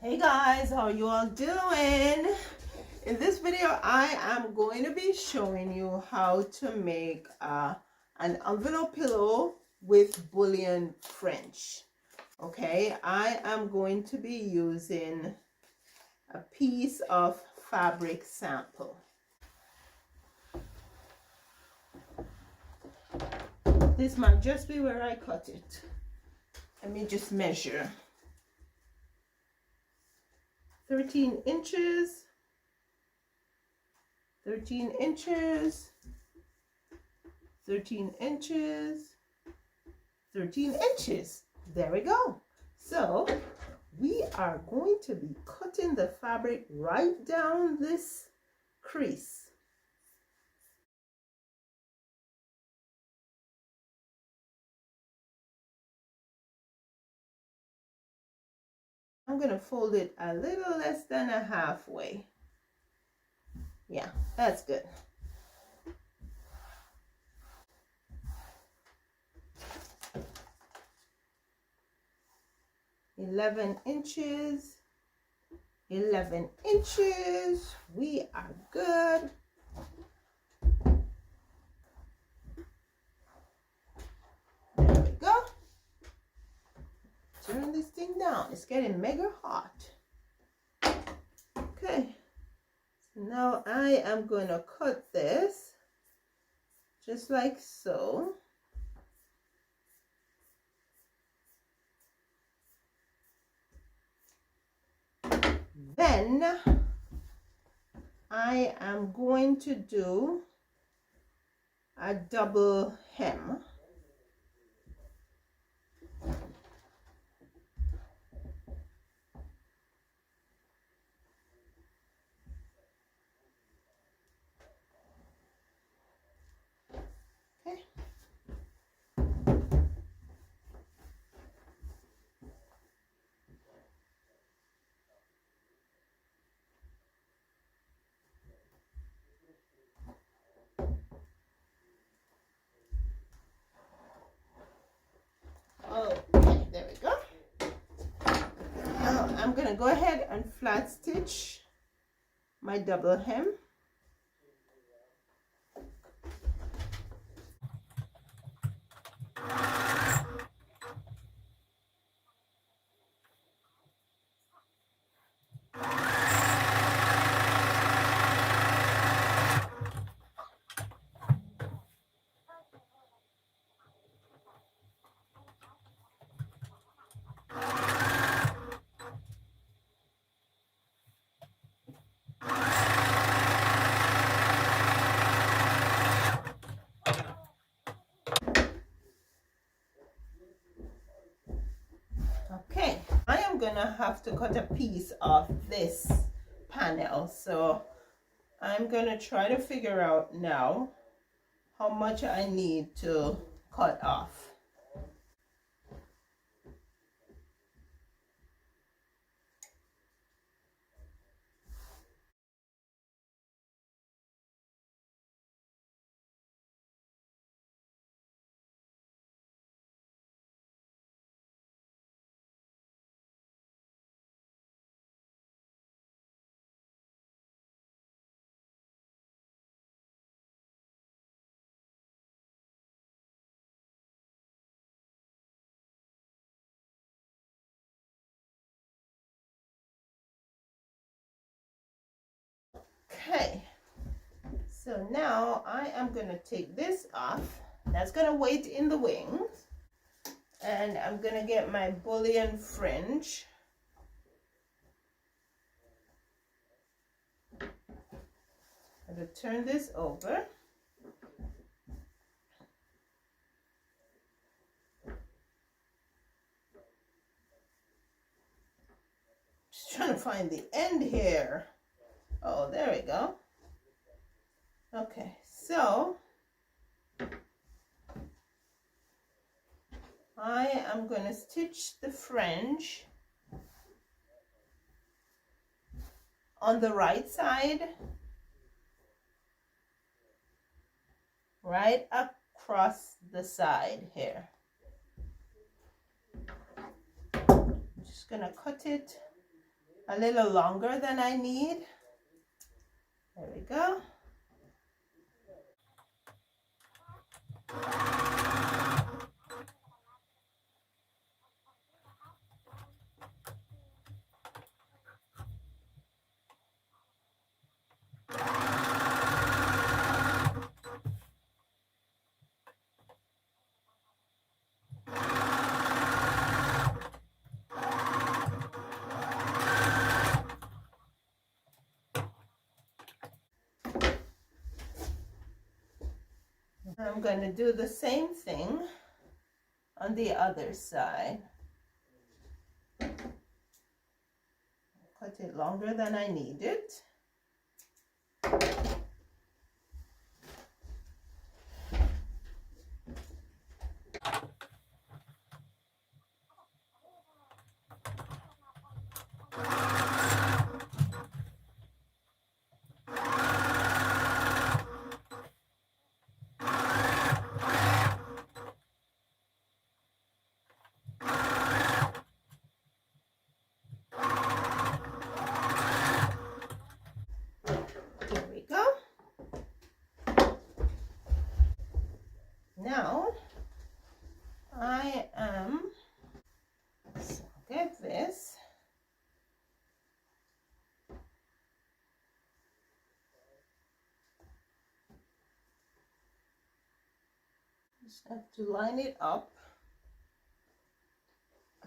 Hey guys, how are you all doing? In this video, I am going to be showing you how to make an envelope pillow with bullion French. Okay, I am going to be using a piece of fabric sample. This might just be where I cut it. Let me just measure. 13 inches, 13 inches, 13 inches, 13 inches. There we go. So we are going to be cutting the fabric right down this crease. I'm going to fold it a little less than a halfway. Yeah, that's good. $11 inches, 11 inches. We are good. There we go. Turn this thing down. It's getting mega hot. Okay. So now I am going to cut this just like so. Then I am going to do a double hem. Okay. Okay, there we go. Now I'm going to go ahead and flat stitch my double hem. Okay, I am gonna have to cut a piece of this panel, so I'm gonna try to figure out now how much I need to cut off. Okay, so now I am gonna take this off. That's gonna wait in the wings, and I'm gonna get my bullion fringe. I'm gonna turn this over. Just trying to find the end here. Oh, there we go. Okay, so I am going to stitch the fringe on the right side, right across the side here. I'm just going to cut it a little longer than I need. There we go. I'm going to do the same thing on the other side. Cut it longer than I need it. There we go. Now I am, so get this. Just have to line it up.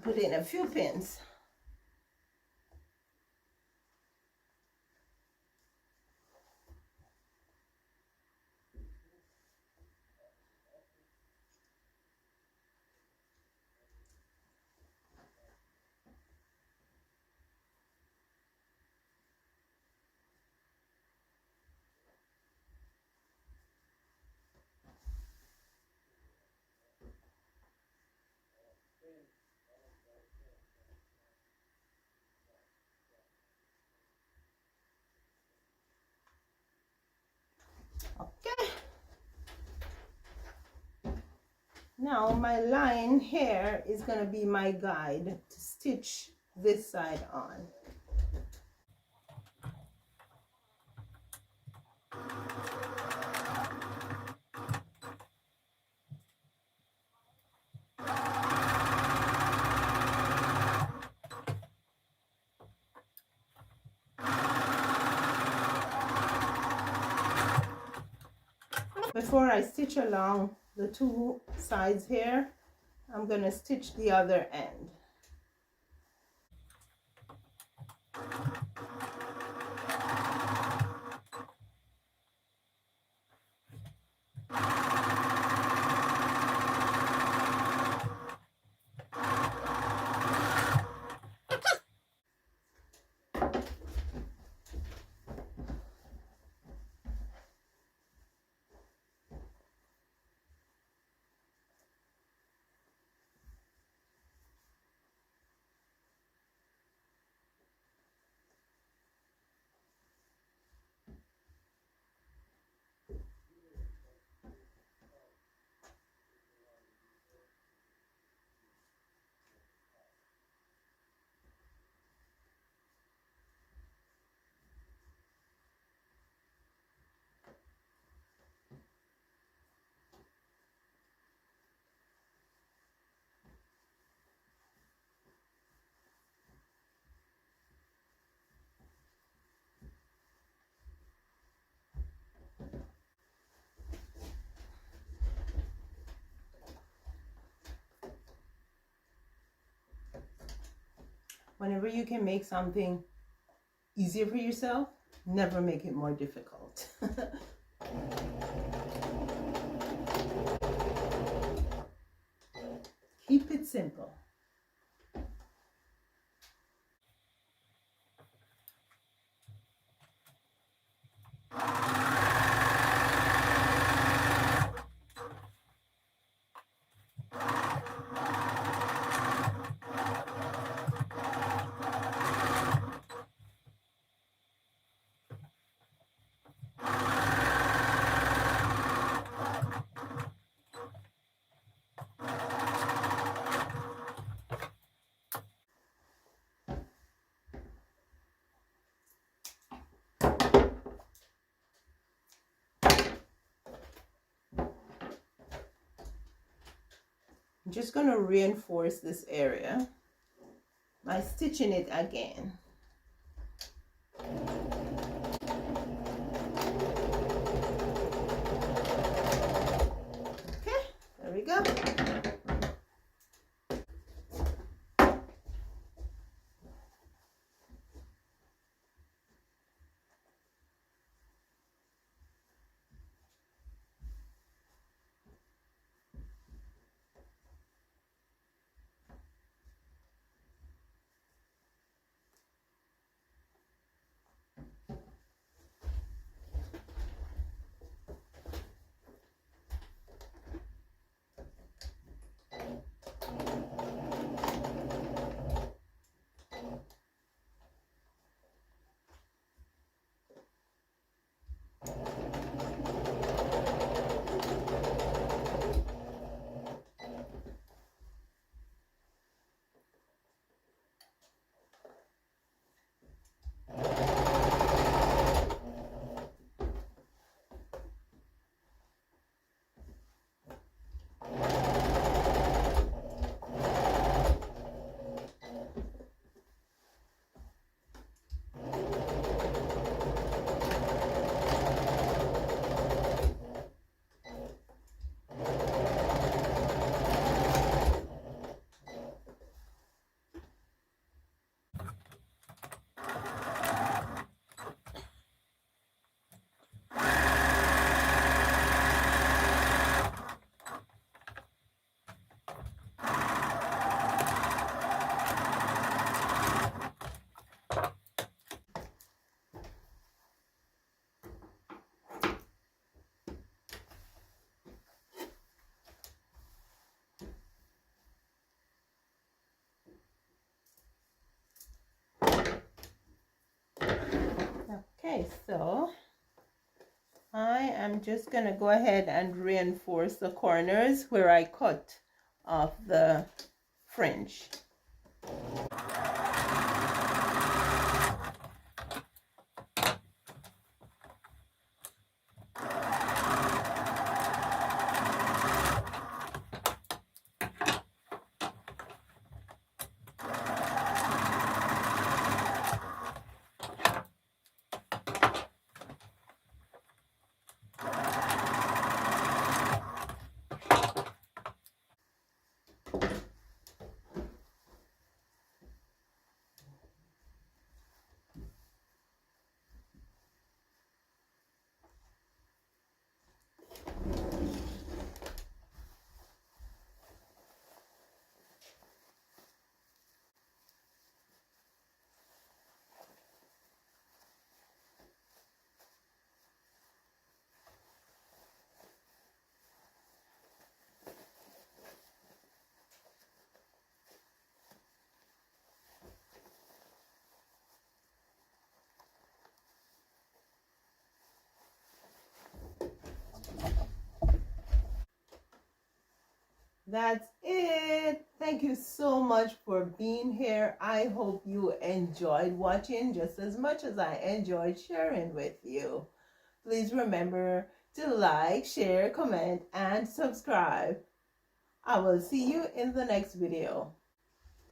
Put in a few pins. Okay. Now my line here is going to be my guide to stitch this side on. Before I stitch along the two sides here, I'm going to stitch the other end. Whenever you can make something easier for yourself, never make it more difficult. Keep it simple. I'm just going to reinforce this area by stitching it again. Okay, there we go. Okay, so I am just going to go ahead and reinforce the corners where I cut off the fringe. That's it. Thank you so much for being here. I hope you enjoyed watching just as much as I enjoyed sharing with you. Please remember to like, share, comment, and subscribe. I will see you in the next video.